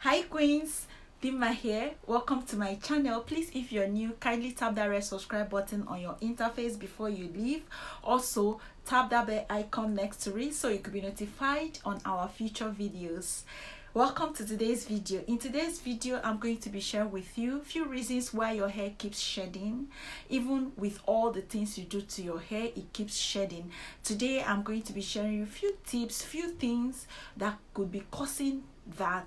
Hi queens, Dima here. Welcome to my channel. Please, if you're new, kindly tap that red subscribe button on your interface before you leave. Also tap that bell icon next to it so you could be notified on our future videos. Welcome to today's video. In today's video, I'm going to be sharing with you a few reasons why your hair keeps shedding. Even with all the things you do to your hair, it keeps shedding. Today, I'm going to be sharing you a few tips, few things that could be causing that.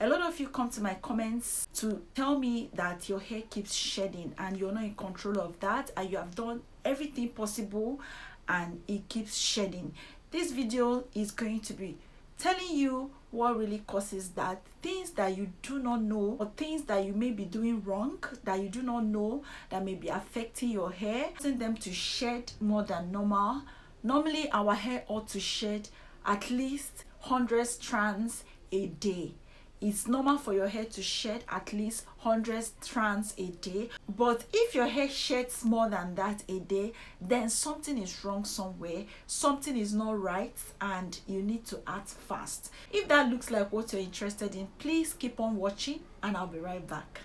A lot of you come to my comments to tell me that your hair keeps shedding and you're not in control of that, and you have done everything possible and it keeps shedding. This video is going to be telling you what really causes that, things that you do not know, or things that you may be doing wrong that you do not know that may be affecting your hair, causing them to shed more than normal. Normally our hair ought to shed at least 100 strands a day. It's normal for your hair to shed at least 100 strands a day. But if your hair sheds more than that a day, then something is wrong somewhere. Something is not right and you need to act fast. If that looks like what you're interested in, please keep on watching and I'll be right back.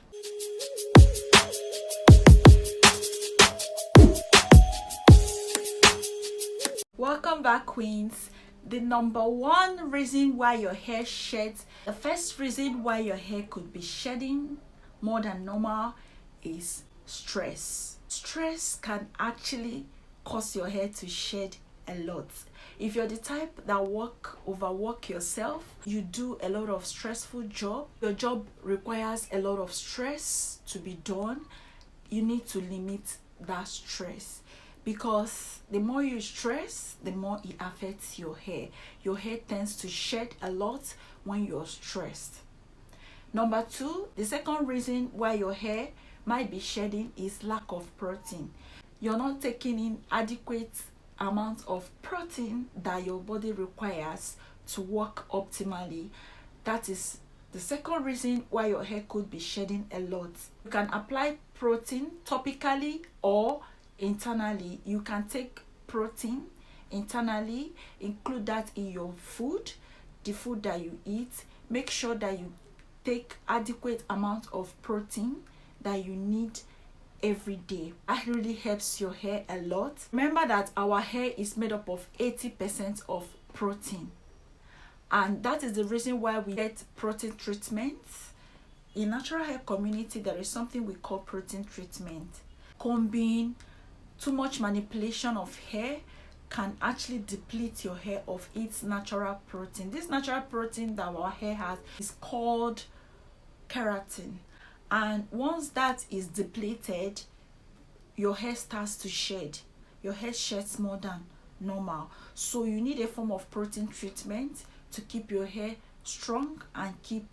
Welcome back, queens. The number one reason why your hair sheds, the first reason why your hair could be shedding more than normal is stress. Stress can actually cause your hair to shed a lot. If you're the type that overwork yourself, you do a lot of stressful job, your job requires a lot of stress to be done, you need to limit that stress. Because the more you stress, the more it affects your hair. Your hair tends to shed a lot when you're stressed. Number two, the second reason why your hair might be shedding is lack of protein. You're not taking in adequate amount of protein that your body requires to work optimally. That is the second reason why your hair could be shedding a lot. You can apply protein topically or internally. You can take protein internally, include that in your food, the food that you eat. Make sure that you take adequate amount of protein that you need every day. That really helps your hair a lot. Remember that our hair is made up of 80% of protein, and that is the reason why we get protein treatments. In natural hair community, there is something we call protein treatment. Combing, too much manipulation of hair can actually deplete your hair of its natural protein. This natural protein that our hair has is called keratin, and once that is depleted, your hair starts to shed. Your hair sheds more than normal, so you need a form of protein treatment to keep your hair strong and keep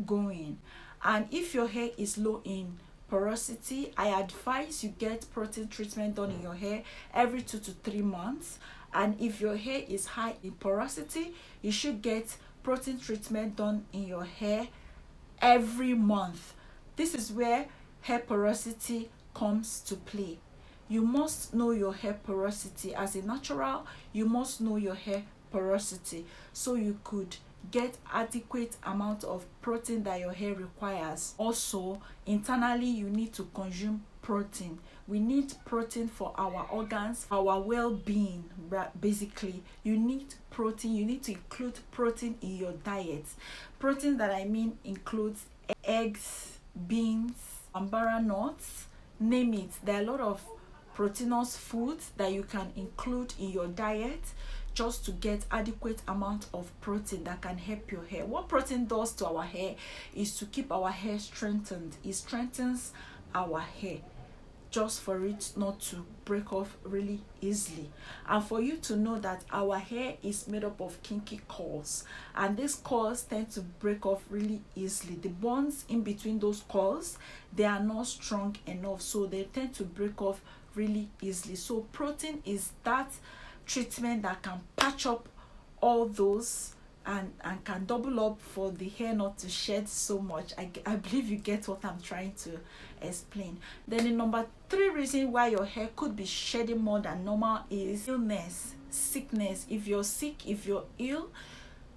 going. And if your hair is low in porosity, I advise you get protein treatment done in your hair every 2 to 3 months. And if your hair is high in porosity, you should get protein treatment done in your hair every month. This is where hair porosity comes to play. You must know your hair porosity. As a natural, you must know your hair porosity so you could get adequate amount of protein that your hair requires. Also, internally, you need to consume protein. We need protein for our organs, our well-being. Basically, you need protein. You need to include protein in your diet. Protein that I mean includes eggs, beans, bambara nuts, name it. There are a lot of proteinous foods that you can include in your diet just to get adequate amount of protein that can help your hair. What protein does to our hair is to keep our hair strengthened. It strengthens our hair just for it not to break off really easily, and for you to know that our hair is made up of kinky curls, and these curls tend to break off really easily. The bonds in between those curls, they are not strong enough, so they tend to break off really easily. So protein is that treatment that can patch up all those and can double up for the hair not to shed so much. I believe you get what I'm trying to explain. Then the number 3 reason why your hair could be shedding more than normal is illness, sickness. If you're sick, if you're ill,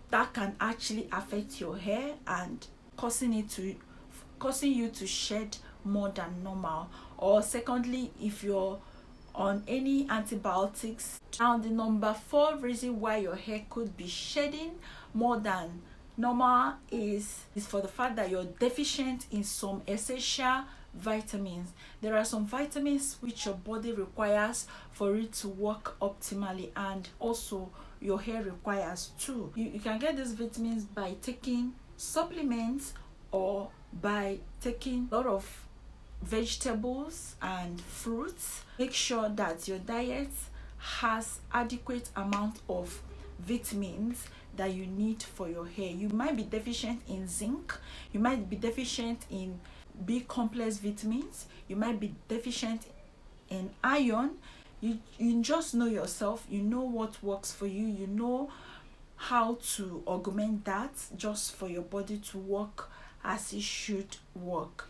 that can actually affect your hair and causing you to shed more than normal. Or secondly, if you're on any antibiotics. Now the number 4 reason why your hair could be shedding more than normal is for the fact that you're deficient in some essential vitamins. There are some vitamins which your body requires for it to work optimally, and also your hair requires too. You can get these vitamins by taking supplements or by taking a lot of vegetables and fruits. Make sure that your diet has adequate amount of vitamins that you need for your hair. You might be deficient in zinc, you might be deficient in B complex vitamins, you might be deficient in iron. You just know yourself, you know what works for you, you know how to augment that just for your body to work as it should work.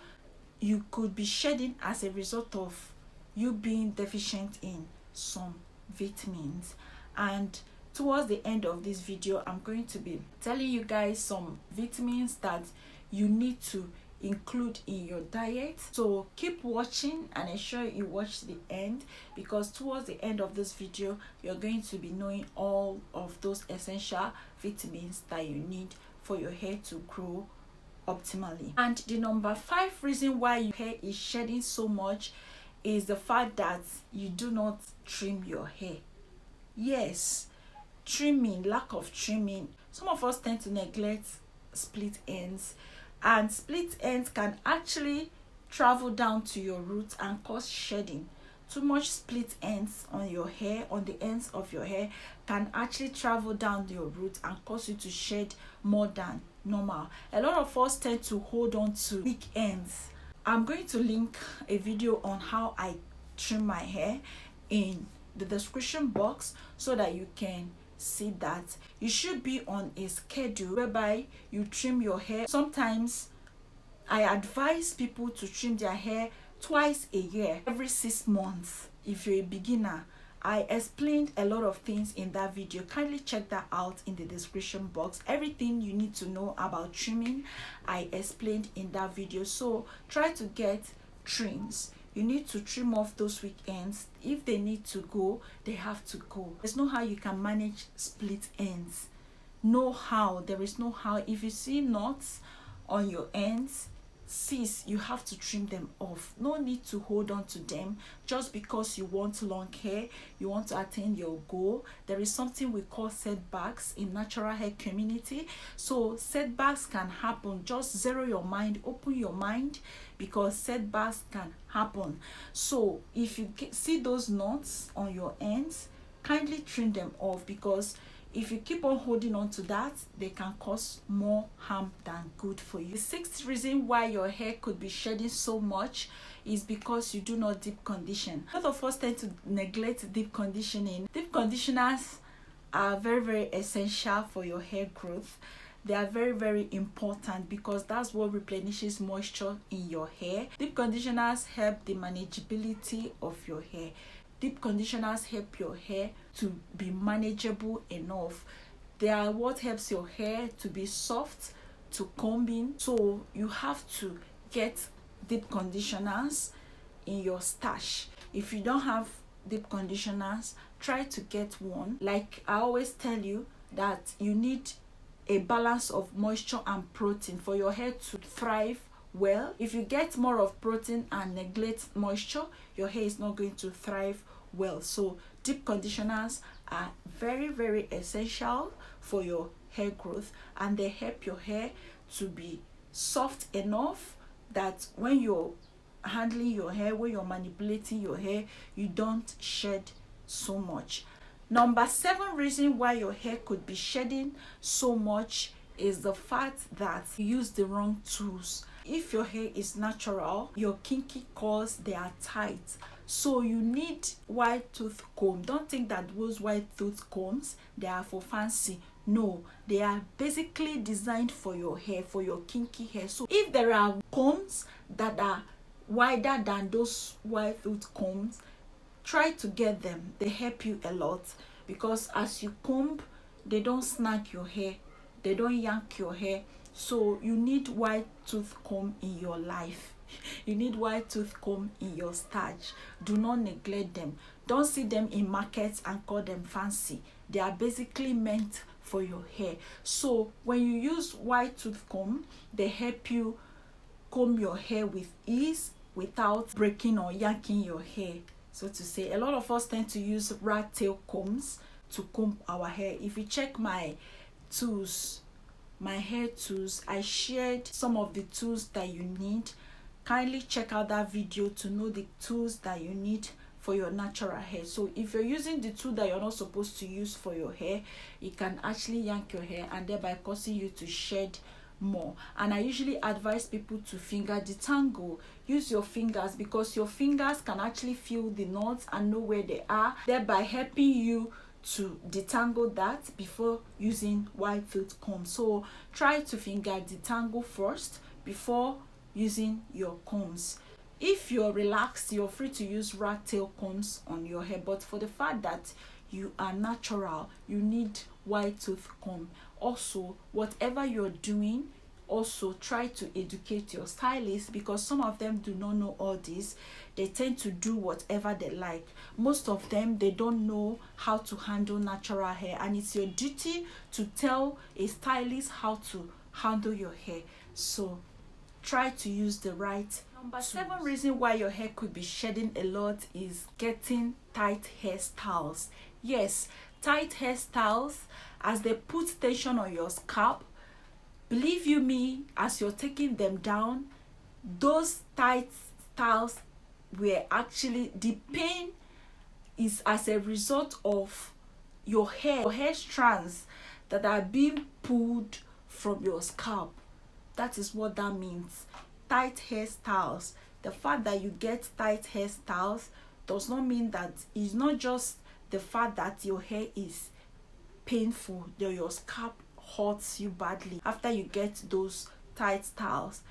You could be shedding as a result of you being deficient in some vitamins. And towards the end of this video, I'm going to be telling you guys some vitamins that you need to include in your diet. So keep watching and ensure you watch the end, because towards the end of this video you're going to be knowing all of those essential vitamins that you need for your hair to grow optimally. And the number 5 reason why your hair is shedding so much is the fact that you do not trim your hair. Yes, trimming, lack of trimming. Some of us tend to neglect split ends, and split ends can actually travel down to your roots and cause shedding. Too much split ends on your hair, on the ends of your hair, can actually travel down your roots and cause you to shed more than normal. A lot of us tend to hold on to weak ends. I'm going to link a video on how I trim my hair in the description box so that you can see that. You should be on a schedule whereby you trim your hair. Sometimes I advise people to trim their hair twice a year, every 6 months. If you're a beginner, I explained a lot of things in that video. Kindly check that out in the description box. Everything you need to know about trimming, I explained in that video. So try to get trims. You need to trim off those weak ends. If they need to go, they have to go. There's no how you can manage split ends. No how. There is no how. If you see knots on your ends, sis, you have to trim them off. No need to hold on to them just because you want long hair, you want to attain your goal. There is something we call setbacks in natural hair community. So setbacks can happen. Just zero your mind, open your mind, because setbacks can happen. So if you see those knots on your ends, kindly trim them off, because if you keep on holding on to that, they can cause more harm than good for you. The 6th reason why your hair could be shedding so much is because you do not deep condition. A lot of us tend to neglect deep conditioning. Deep conditioners are very, very essential for your hair growth. They are very, very important because that's what replenishes moisture in your hair. Deep conditioners help the manageability of your hair. Deep conditioners help your hair to be manageable enough. They are what helps your hair to be soft, to combing. So you have to get deep conditioners in your stash. If you don't have deep conditioners, try to get one. Like I always tell you, that you need a balance of moisture and protein for your hair to thrive well. If you get more of protein and neglect moisture, your hair is not going to thrive well. So deep conditioners are very, very essential for your hair growth, and they help your hair to be soft enough that when you're handling your hair, when you're manipulating your hair, you don't shed so much. Number 7 reason why your hair could be shedding so much is the fact that you use the wrong tools. If your hair is natural, your kinky curls, they are tight, so you need wide tooth comb. Don't think that those wide tooth combs, they are for fancy. No, they are basically designed for your hair, for your kinky hair. So if there are combs that are wider than those wide tooth combs, try to get them. They help you a lot, because as you comb, they don't snag your hair, they don't yank your hair. So you need white tooth comb in your life. You need white tooth comb in your stash. Do not neglect them. Don't see them in markets and call them fancy. They are basically meant for your hair. So when you use white tooth comb, they help you comb your hair with ease without breaking or yanking your hair, so to say. A lot of us tend to use rat tail combs to comb our hair. If you check my tools, my hair tools, I shared some of the tools that you need. Kindly check out that video to know the tools that you need for your natural hair. So if you're using the tool that you're not supposed to use for your hair, it can actually yank your hair and thereby causing you to shed more. And I usually advise people to finger detangle. Use your fingers, because your fingers can actually feel the knots and know where they are, thereby helping you to detangle that before using white tooth comb. So try to finger detangle first before using your combs. If you're relaxed, you're free to use rat tail combs on your hair, but for the fact that you are natural, you need white tooth comb. Also, whatever you're doing, also try to educate your stylist, because some of them do not know all this. They tend to do whatever they like. Most of them, they don't know how to handle natural hair, and it's your duty to tell a stylist how to handle your hair. So try to use the right. Number 7 reason why your hair could be shedding a lot is getting tight hairstyles. Yes, tight hairstyles, as they put tension on your scalp, believe you me, as you're taking them down, those tight styles were actually, the pain is as a result of your hair strands that are being pulled from your scalp. That is what that means. Tight hairstyles. The fact that you get tight hairstyles does not mean that it's not just the fact that your hair is painful, that your scalp hurts you badly after you get those tight styles.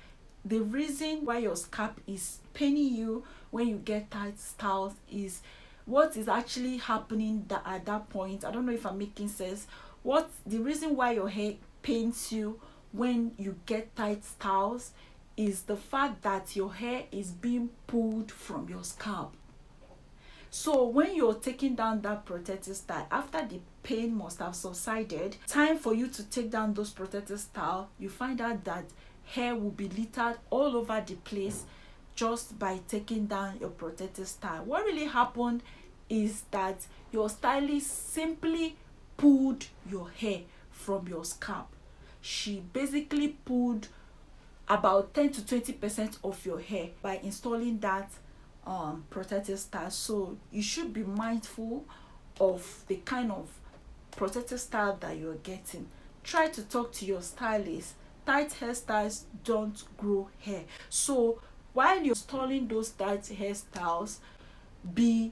The reason why your scalp is paining you when you get tight styles is what is actually happening at that point. I don't know if I'm making sense. The reason why your hair pains you when you get tight styles is the fact that your hair is being pulled from your scalp. So when you're taking down that protective style, after the pain must have subsided, time for you to take down those protective style, you find out that hair will be littered all over the place just by taking down your protective style. What really happened is that your stylist simply pulled your hair from your scalp. She basically pulled about 10 to 20% of your hair by installing that protective style. So you should be mindful of the kind of protective style that you're getting. Try to talk to your stylist. Tight hairstyles don't grow hair. So while you're installing those tight hairstyles,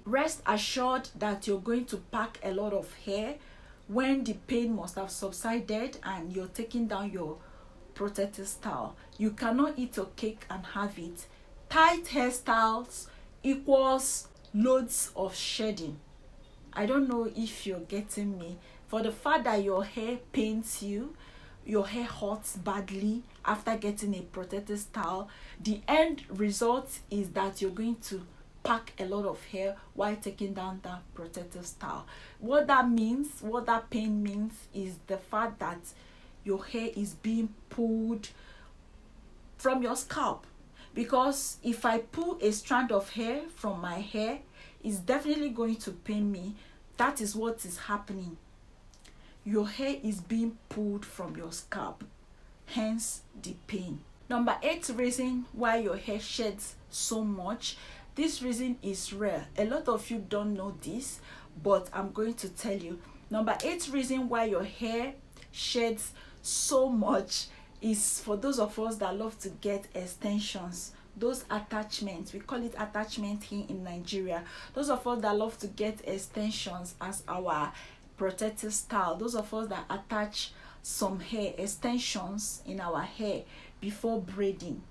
rest assured that you're going to pack a lot of hair when the pain must have subsided and you're taking down your protective style. You cannot eat your cake and have it. Tight hairstyles equals loads of shedding. I don't know if you're getting me. For the fact that your hair pains you, your hair hurts badly after getting a protective style, the end result is that you're going to pack a lot of hair while taking down that protective style. What that means, what that pain means, is the fact that your hair is being pulled from your scalp. Because if I pull a strand of hair from my hair, it's definitely going to pain me. That is what is happening. Your hair is being pulled from your scalp, hence the pain. Number 8 reason why your hair sheds so much. This reason is rare. A lot of you don't know this, but I'm going to tell you. Number 8 reason why your hair sheds so much is for those of us that love to get extensions. Those attachments, we call it attachment here in Nigeria. Those of us that love to get extensions as our protective style. Those of us that attach some hair extensions in our hair before braiding.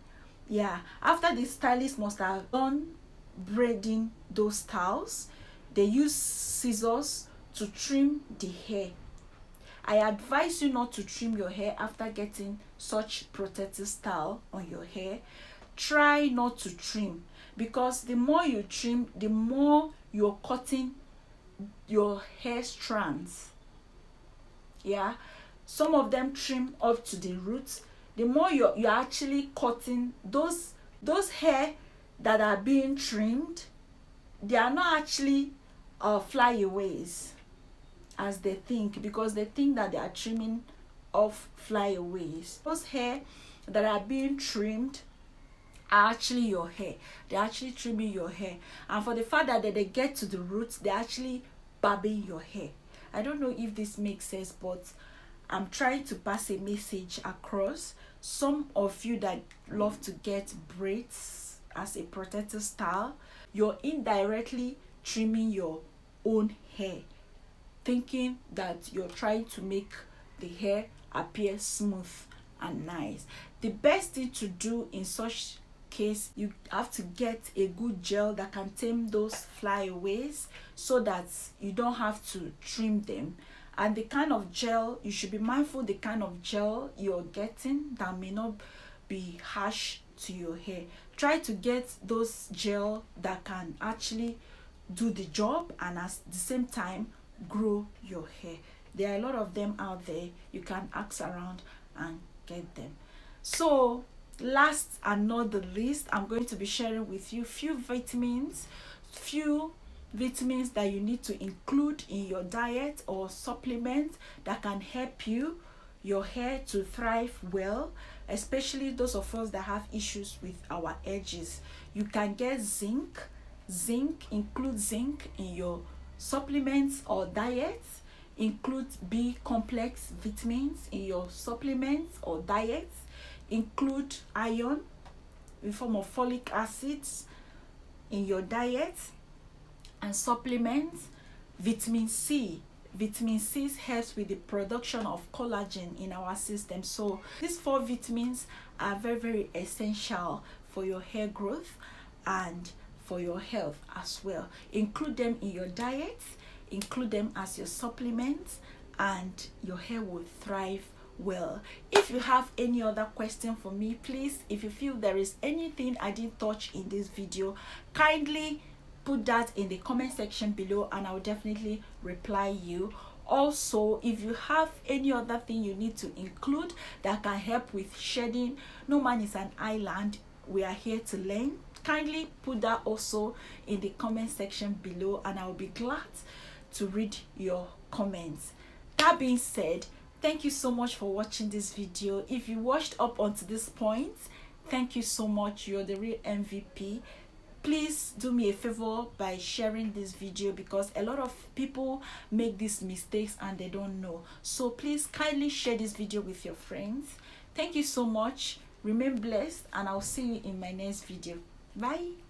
Yeah, after the stylist must have done braiding those styles, they use scissors to trim the hair. I advise you not to trim your hair after getting such protective style on your hair. Try not to trim, because the more you trim, the more you're cutting your hair strands. Yeah, some of them trim up to the roots. The more you're actually cutting those hair that are being trimmed, they are not actually flyaways as they think, because they think that they are trimming off flyaways. Those hair that are being trimmed are actually your hair. They're actually trimming your hair, and for the fact that they get to the roots, they're actually barbing your hair. I don't know if this makes sense, but I'm trying to pass a message across. Some of you that love to get braids as a protective style, you're indirectly trimming your own hair, thinking that you're trying to make the hair appear smooth and nice. The best thing to do in such case, you have to get a good gel that can tame those flyaways, so that you don't have to trim them. And the kind of gel, you should be mindful the kind of gel you're getting that may not be harsh to your hair. Try to get those gel that can actually do the job and at the same time grow your hair. There are a lot of them out there. You can ask around and get them. So last and not the least, I'm going to be sharing with you few vitamins that you need to include in your diet or supplement that can help your hair to thrive well, especially those of us that have issues with our edges. You can get zinc. Include zinc in your supplements or diets. Include B complex vitamins in your supplements or diets. Include iron in form of folic acids in your diet and supplements. Vitamin C helps with the production of collagen in our system. So these 4 vitamins are very, very essential for your hair growth and for your health as well. Include them in your diet, include them as your supplements, and your hair will thrive well. If you have any other question for me, please, if you feel there is anything I didn't touch in this video, kindly put that in the comment section below and I'll definitely reply you. Also, if you have any other thing you need to include that can help with shedding, no man is an island, we are here to learn. Kindly put that also in the comment section below and I'll be glad to read your comments. That being said, thank you so much for watching this video. If you watched up until this point, thank you so much. You're the real MVP. Please do me a favor by sharing this video, because a lot of people make these mistakes and they don't know. So please kindly share this video with your friends. Thank you so much. Remain blessed and I'll see you in my next video. Bye.